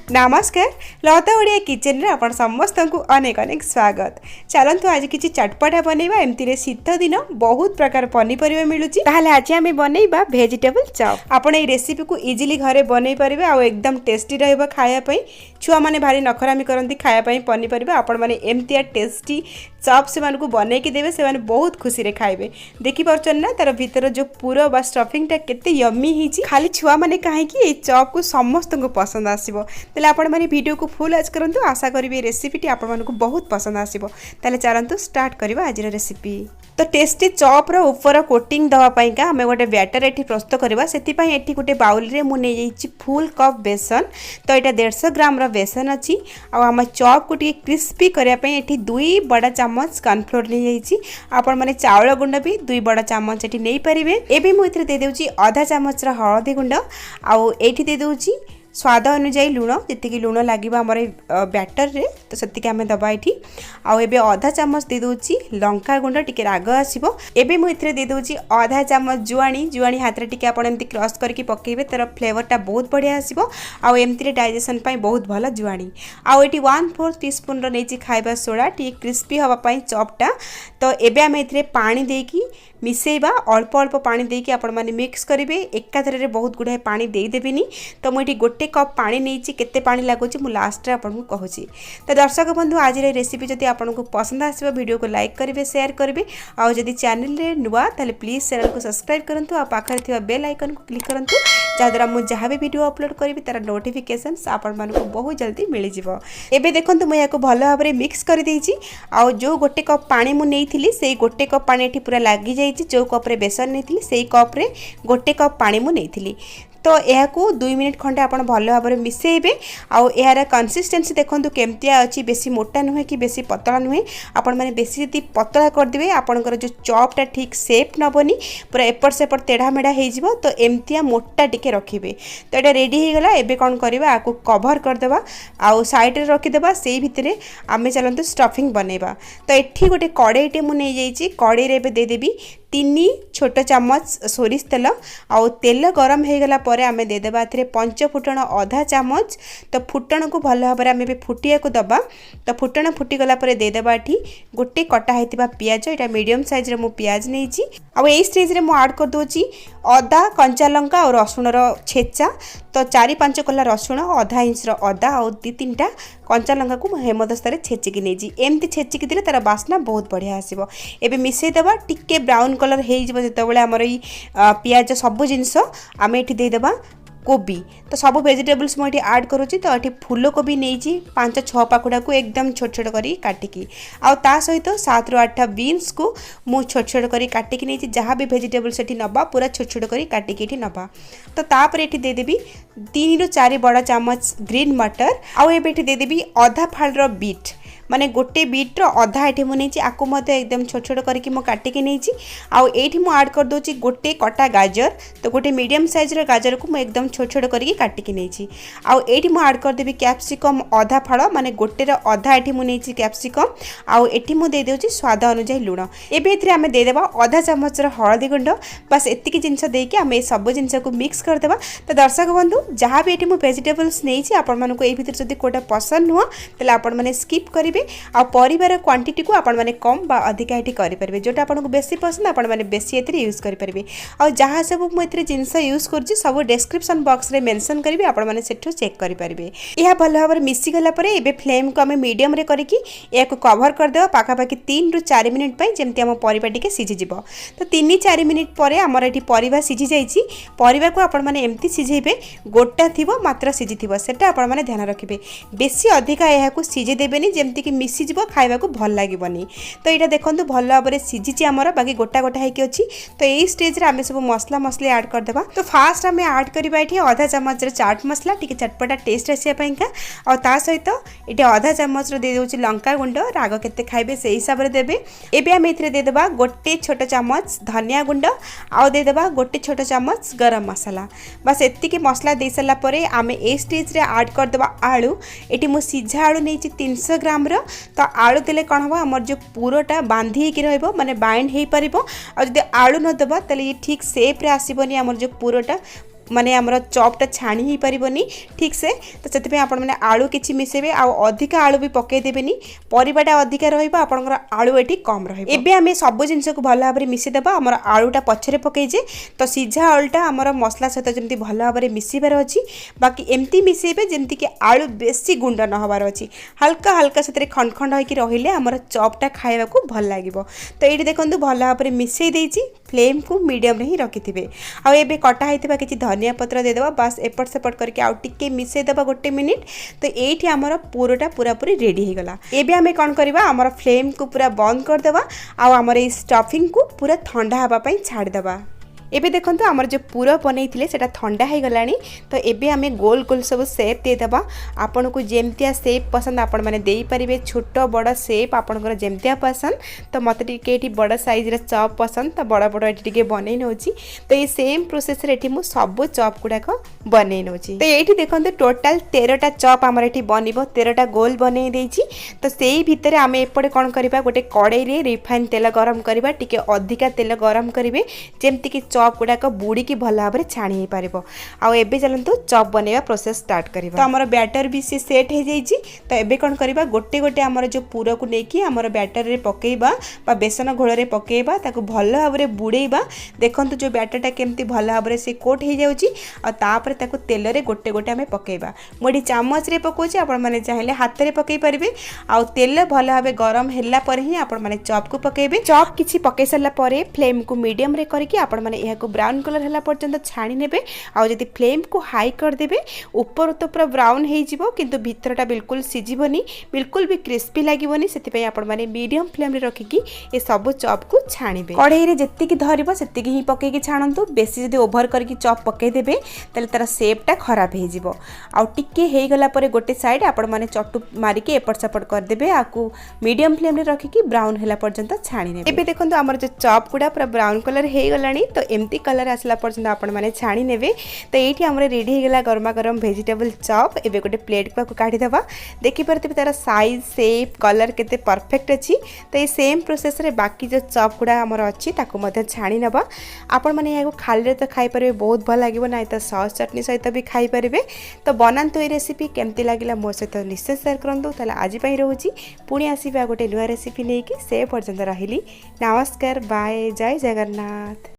नमस्कार लता ओडिया किचन रे आपण समस्त को अनेक अनेक स्वागत। चलतु आज किसी चटपटा बनैबा एमती शीत दिन बहुत प्रकार पनीपरिया मिलुची ताहाले आज आमे बनैबा वेजिटेबल चॉप। आपण ए रेसिपी को इजीली घरे बनै परिबे आ एकदम टेस्टी रहइबा खाया पई। छुआ माने भारी नखरामी करंती खाया पई पनीपरिया आपण माने एमती टेस्टी चॉप से मानकु बनै कि देबे से माने बहुत खुशी रे खाइबे। देखि परछन ना तार भीतर जो पूरा बा स्टफिंग टा केते यम्मी हिची खाली छुआ माने काहे कि ए चॉप को समस्त को पसंद आसीबो। तेले आपण माने वीडियो को फुल आज करंतु आशा करिवे रेसिपी टी आपण मानकु बहुत पसंद आसीबो। ताले चलंतु स्टार्ट करबा आज रेसिपी। तो टेस्टी चॉप रो ऊपर कोटिंग दवा पई का हमें गोटे बैटर एठी प्रस्तुत करबा। सेति पई एठी गोटे बाउल रे मु नै जाईची फुल कप बेसन। तो एटा 150 ग्राम रो बेसन अछि आ हम चॉप को टी क्रिस्पी करिया पई एठी 2 बड़ा चम्मच कॉर्नफ्लोर नै जाईची। आपण माने चावल गुंड भी 2 बड़ा चम्मच एठी नै परिबे। एबे मु इथरे दे देउची आधा चम्मच रो हळदी गुंड आ एठी दे देउची स्वाद अनुसार लुण जी लुण लगे आम बैटर रे तो से आम दबा ये आउ एबे आधा चम्मच दे दूची लंका गुंड टिके राग आसीबो। एबे मु इथरे दे दूची आधा चम्मच जुआणी हाथ रे टिके आपण एमती क्रश करके पकेबे तार फ्लेवरटा बहुत बढ़िया आसीबो। आउ एमती डाइजेशन पाई बहुत भल जुआणी आउ एटी 1/4 टीस्पून रो नेची खाइबा सोडा टिके क्रिस्पी हवा पाई चॉपटा। तो एबे आम इथरे पानी देकी मिसेइबा अल्प अल्प पानी देकी आपण माने मिक्स करिवे। एकाथरे रे बहुत गुडा पानी देई देबिनी। तो मु एटी गोटे कप पानी नहींची केते पानी लागुची मु लास्ट रे आपन को कहूची। तो दर्शक बंधु आज रे रेसिपी जदि आपन को पसंद आसीबो वीडियो को लाइक करिवे शेयर करिवे आ जदि चैनल रे नुवा ताले प्लीज चैनल को सब्सक्राइब करंतु आ पाखरे थिबा बेल आइकन को क्लिक करंतु जादरा मु जहां भी वीडियो अपलोड करिवे तार नोटिफिकेशंस आपन मान को बहुत जल्दी मिल जिवो। एबे देखंतु मु याको भलो भाबरे मिक्स कर देइची आ जो गोटे कप पानी मु नेइथिली सेई गोटे कप पानी एठी पूरा लागि जाइची। जो कप रे बेसन नेइथिली सेई कप रे गोटे कप पानी मु नेइथिली। तो यह 2 मिनिट खंडे आप भल भाव में मिसेबे। आउ यार कंसिस्टेंसी देखो केमतिया अच्छी बेसी मोटा नुहे कि बेसी पतला नुहे। आपण मैंने बेसी यदि पतला करदे आपंकर जो चॉपटा ठीक सेप नबनी पूरा एपट सेपट तेढ़ा मेढ़ा हो तो एमतिया मोटा टिके रखिए। तो ये रेडी हो गला। एबे कौन करवा आपको कभर करदेबा आउ साइड रे रखिदेबा से भितर आमे चलते स्टफिंग बनैबा। तो एठी गोटे कड़ाईटे मु नहीं जाइए कड़ाई रे देदेबी 3 छोट चम्मच सोरिष तेल आउ तेल गरम हो गला परे आमे दे देबा एथिरे 5 फुटण आधा चम्मच। तो फुटण को भल भाव में फुटिया को दबा। तो फुटण फुटी गला परे दे देबा एठी गोटे कटा हेतिबा पियाज एटा मीडियम साइज रे मु पियाज नेइची। आ एई स्टेज रे मु ऐड कर दोची अदा कंचा लंका और रसुण रो छेचा। तो 4-5 कला रसुण आधा इंच रो अदा और 2-3टा कंचा लंका को हेमदस्ता रे छेचिकी नेइची। एमती छेचिकी दिले तार बास्ना बहुत बढ़िया आसीबो। एबे मिसेई देबा टिके ब्राउन कलर हे जिवो जेतेबेले हमर ई पियाज सब जिंस आमे एठी दे देबा कोबी। तो सब वेजिटेबल्स मुझे ऐड करुँची। तो ये फूल कोबी नहीं 5-6 पाखुड़ा को एकदम छोट छोट करी काटिकी आउ ता सहित 7-8 बीन्स को मु छोट छोट करी काटिकी नहीं जहाँ भी वेजिटेबल्स एठी नबा पूरा छोट छोट करी काटिकी एठी नबा। तो तापर एठी दे देबी 3-4 बड़ा चम्मच ग्रीन मटर आउ एबे एठी दे देबी आधा फाड़ बीट माने गोटे बीट रो आधा एठी मु नेची आकु मते एकदम छोट छोट करके मु काटिकी नेची। आउ एठी मु ऐड कर दोची गोटे कटा गाजर। तो गोटे मीडियम साइज रो गाजर को मु एकदम छोट छोट करके काटिकी नेची। आउ एठी मु ऐड कर देबी कैप्सिकम आधा फाड़ माने गोटे रो आधा एठी मु नेची कैप्सिकम आउ एठी मु दे देउची स्वाद अनुसार लुण। एबे एथिरे आमे दे देबा आधा चम्मच रो हळदी गुंड। बस एतिकी जिंस देके आमे सब जिंस को मिक्स कर देबा। तो दर्शक बंधु जहाँ भी एठी मु वेजिटेबल्स नेची आपण मानको एई भितर जदी कोटा पसंद नुह तले आपण माने स्किप करिवे। आ परिवार क्वांटिटी को आपण माने कम बा अधिका एठी करि परबे। जोटा आपण को बेसी पसंद आपण माने बेसी एथि यूज करि परबे। आ जहाँ सब मु एथि जिंस यूज करछि सब डिस्क्रिप्शन बॉक्स रे मेंशन करबे आपण माने सेठो चेक करि परबे। यह भल भाबर मिसी गला परे एबे फ्लेम को हमें मीडियम रे करिकि याको कवर कर देबा पाखा पाखी 3-4 मिनिट पई जेमति हम परिबा टिके सिझि जिवो। तो 3-4 मिनिट परे हमर एठी परिबा सिझि जाईछि। परिबा को आपण माने एमति सिझेबे गोटा थिबो मात्र सिझि थिबो सेटा आपण माने ध्यान रखिबे। बेसी अधिका याको सिझे देबेनी जेमति कि मिसी जिवो खाइबा को भल लागिबनी। तो एटा देखंतु भल भाबरे सिझिछि हमर बाकी गोटा गोटा हेकि अछि। तो एई स्टेज रे आमे सब मसला मसली ऐड कर देबा। तो फास्ट आमे ऐड करबा एठी आधा चम्मच रे चाट मसला टिके चटपटा टेस्ट आसिया पइका और ता सहित एठी आधा चम्मच रे दे देउछि लंका गुंड राग केते खाइबे से हिसाब रे देबे। एबे आमे एथिरे दे देबा गोटे छोट चम्मच धनिया गुंड आउ दे देबा गोटे छोट चम्मच गरम मसाला। बस एतिकी मसला दे सला परे आमे ए स्टेज रे ऐड कर देबा आलू। एठी मु सिझा आलू नेछि 300 ग्राम रो। तो आलू देले कौन हम आमर जो पूराटा बांधी हो माने बाइंड हो पार। आ जदि आलू न देबा तले ये ठीक सेप रे आसीबनी आमर जो पूराटा माने आमर चॉपटा छाणी ही परिबनी ठीक से। तो से आपण मैंने आलू किछि मिसेबे आ अधिक आलू भी पकई देबेनी परिबाटा अधिक रहइबा आपनकर आलू एठी कम रहइबो। एबे आमे सब जिंस को भल भाबरे मिसे देबा हमर आलूटा पछरे पकई जे तो सीझा आलूटा हमर मसला सहित जेमती भल भाबरे मिसिबार अछि बाकी एमती मिसेबे जेमती कि आलू बेसी गुंड न हबार अछि हल्का हल्का सेतरे खंड खंड होइकी रहिले हमर चॉपटा खाइबा को भल लागिबो। तो एठी देखंतु भल भाबरे मिसई देइछि फ्लेम को मीडियम रे ही रखिथिबे आ एबे कटा हैतिबा किछि धनिया पत्र दे देबा बस एपट सेपट करके आ टिके मिसई देबा गोटे मिनिट। तो एठी हमर पूराटा पूरा पूरी रेडी हे गला। एबे हमें कोन करबा हमर फ्लेम को पूरा बंद कर देबा आ हमर ए स्टफिंग को पूरा ठंडा हबा पई छाड़ देबा। एबे देखंतु हमर जो पूरा बनै थिले सेटा ठंडा हे गलानी। तो एबे हमें गोल गोल सब शेप दे देबा आपन को जेमतिया शेप पसंद आपण माने देई परिबे छोट बड़ शेप आपनकर जेमतिया पसंद। तो मते टिके एठी बड़ साइज रे चॉप पसंद तो बड़ बड़ एठी टिके बनै नउची। तो ये सेम प्रोसेस रे एठी मु सब चॉप गुडा को बनै नउची। तो एठी देखंतु टोटल 13 टा चॉप हमर एठी बनिबो 13 टा गोल बनै देइची। तो सेही भितरे हमें एपडे कोन करबा गोटे कड़ाई रे रिफाइन तेल गरम करबा टिके अधिका तेल गरम करिवे जेमति कि चॉप गुड़ाक बुड़ी की भल भाव छाणी पार। आबे चलतु चॉप बनैया प्रोसेस स्टार्ट करिबा। तो हमर बैटर भी सी सेट हो जाइए। तो एबे कौन करबा गोटे गोटे आमर जो पूरा को लेकिन आमर बैटर रे पकेबा बा बेसन घोल रे पकेबा ताको भल भाव रे बुड़ेबा। देखंतु जो बैटरटा केमती भल भाव रे से कोट हो जाउची आ तापर ताको तेल रे गोटे गोटे आमे पकेबा। मोडी चामच रे पकोची आपण माने चाहिले हाथ रे पकई परिबे आ तेल भल भाव गरम हैला पर ही आपण माने चॉप को पकेबे। चॉप किछि पकई सरला परे फ्लेम को मीडियम रे करके आपण माने एहा को ब्राउन कलर हला पर्यंत छाणी नेबे। आ जदि फ्लेम को हाई कर देबे ऊपर तो पूरा ब्राउन हे जिवो किंतु भीतरटा बिल्कुल सिजिबोनी बिल्कुल भी क्रिस्पी लागिबोनी। सेति पई आपण माने मीडियम फ्लेम रे रखिकी ए सब चॉप को छाणीबे। कढ़ाई रे जत्ति की धरिबो सेति की ही पके की छाणंतु बेसी जदि ओभर करके चॉप पके देबे तले तार शेपटा खराब हे जिवो। आ टिके हे गला परे गोटे साइड आपण माने चटु मारी के एपट सपट कर देबे आकू मीडियम फ्लेम रे रखिकी ब्राउन हला पर्यंत छाणी नेबे। एबे देखंतु हमर जो चॉप गुडा पूरा ब्राउन कलर हे गलानी। तो एम्ति कलर आसला पर्यंत आपण माने छाणी नेबे। तो एठी हमरे रेडी हे गला गरमा गरम वेजिटेबल चॉप। एबे गोटे प्लेट को काढी देबा देखि परते तार साइज शेप कलर केते परफेक्ट अछि। तो ये सेम प्रोसेस रे बाकी जो चॉप गुडा हमर अछि ताको मध्ये छाणी नबा। आपण माने याको खाली तो खाई परबे बहुत भल लागिबो नै तो सॉस चटनी सहित भी खाई परबे। तो बनांतु ए रेसिपी केमती लागिला मोर सहित निश्चय शेयर करंतु। ताले आज पई रहूची पुणी आसीबा गोटे नुवा रेसिपी नेकी से पर्यंत रहिली। नमस्कार बाय जय जगन्नाथ।